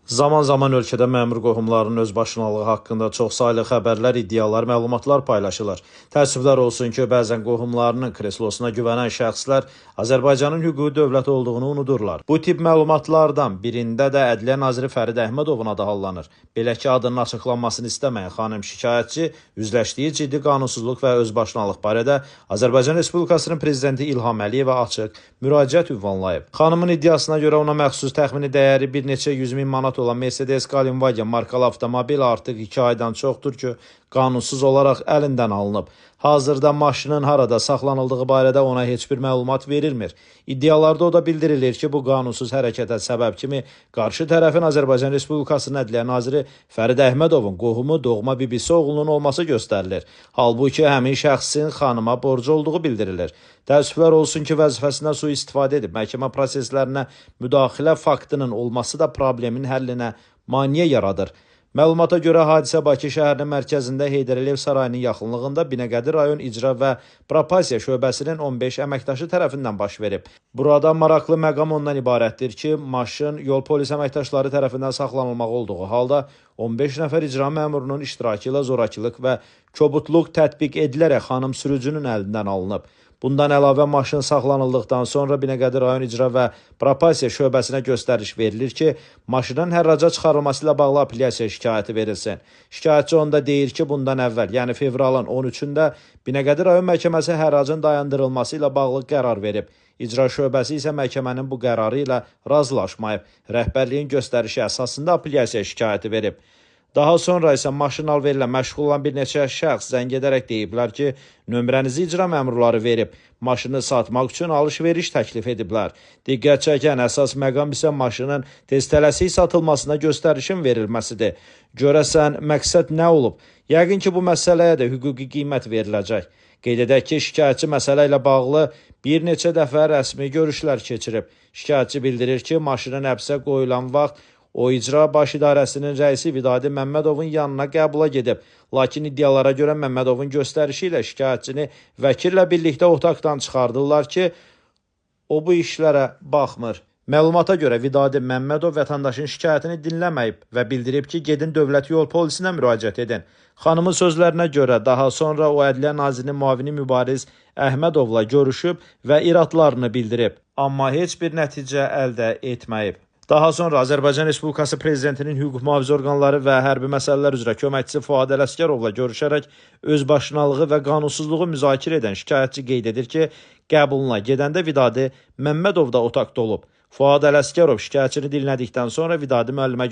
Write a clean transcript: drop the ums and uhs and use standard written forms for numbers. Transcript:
Zaman-zaman ölkədə məmur qohumlarının özbaşınalığı haqqında çoxsaylı xəbərlər, iddialar, məlumatlar paylaşılır. Təəssüflər olsun ki, bəzən qohumlarının kreslosuna güvənən şəxslər Azərbaycanın hüquqi dövlət olduğunu unudurlar. Bu tip məlumatlardan birində də Ədliyyə Naziri Fərid Əhmədovun adı hallanır. Belə ki, adının açıqlanmasını istəməyən xanım şikayətçi üzləşdiyi ciddi qanunsuzluq və özbaşınalıq barədə Azərbaycan Respublikasının Prezidenti İlham Əliyevə açıq müraciət ünvanlayıb. Xanımın iddiasına görə ona məxsus təxmini dəyəri bir neçə 100 min manat olan Mercedes Kalinvagen markalı avtomobil artıq 2 aydan çoxdur ki, qanunsuz olaraq əlindən alınıb. Hazırda maşının harada saxlanıldığı barədə ona heç bir məlumat verilmir. İddialarda o da bildirilir ki, bu qanunsuz hərəkətə səbəb kimi qarşı tərəfin Azərbaycan Respublikasının Ədliyyə Naziri Fərid Əhmədovun qohumu, doğma bibisi oğlunun olması göstərilir. Halbuki həmin şəxsin xanıma borcu olduğu bildirilir. Təəssüflər olsun ki, vəzifəsindən sui-istifadə edib məhkəmə proseslərinə müdaxilə faktının olması da problemin həllinə maneə yaradır. Məlumata görə hadisə Bakı şəhərinin mərkəzində Heydər Əliyev sarayının yaxınlığında Binəqədi rayon icra və propasiya şöbəsinin 15 əməkdaşı tərəfindən baş verib. Burada maraqlı məqam ondan ibarətdir ki, maşın yol polis əməkdaşları tərəfindən saxlanılmağı olduğu halda 15 nəfər icra məmurunun iştirakı ilə zorakılıq və kobudluq tətbiq edilərək xanım sürücünün əlindən alınıb. Bundan əlavə maşın saxlanıldıqdan sonra Binəqədi rayon icra və propasiya şöbəsinə göstəriş verilir ki, maşının hərraca çıxarılması ilə bağlı apellyasiya şikayəti verilsin. Şikayətçi onda deyir ki, bundan əvvəl, yəni fevralın 13-də Binəqədi rayon məhkəməsi hərracın dayandırılması ilə bağlı qərar verib. İcra şöbəsi isə məhkəmənin bu qərarı ilə razılaşmayıb. Rəhbərliyin göstərişi əsasında apellyasiya şikayəti verib. Daha sonra isə maşın alverlə məşğul olan bir neçə şəxs zəng edərək deyiblər ki, nömrənizi icra məmurları verib, maşını satmaq üçün alış-veriş təklif ediblər. Diqqət çəkən əsas məqam isə maşının tez tələsik satılmasına göstərişin verilməsidir. Görəsən, məqsəd nə olub? Yəqin ki, bu məsələyə də hüquqi qiymət veriləcək. Qeyd edək ki, şikayətçi məsələ ilə bağlı bir neçə dəfə rəsmi görüşlər keçirib. Şikayətçi bildirir ki, maşının həbsə qoyulan vaxt o icra baş idarəsinin rəisi Vidadi Məmmədovun yanına qəbula gedib. Lakin iddialara görə Məmmədovun göstərişi ilə şikayətçini vəkillə birlikdə otaqdan çıxardırlar ki, o bu işlərə baxmır. Məlumata görə Vidadi Məmmədov vətəndaşın şikayətini dinləməyib və bildirib ki, gedin dövlət yol polisinə müraciət edin. Xanımın sözlərinə görə daha sonra o Ədliyyə Nazirinin müavini mübariz Əhmədovla görüşüb və iradlarını bildirib. Amma heç bir nəticə əldə etməyib. Daha sonra Azərbaycan Respublikası Prezidentinin hüquq mühafizə orqanları və hərbi məsələlər üzrə köməkçisi Fuad Ələsgərovla görüşərək özbaşınalığı və qanunsuzluğu müzakirə edən şikayətçi qeyd edir ki, qəbuluna gedəndə Vidadi Məmmədov da otaqda olub. Fuad Ələsgərov şikayətçini dinlədikdən sonra Vidadi müəllimə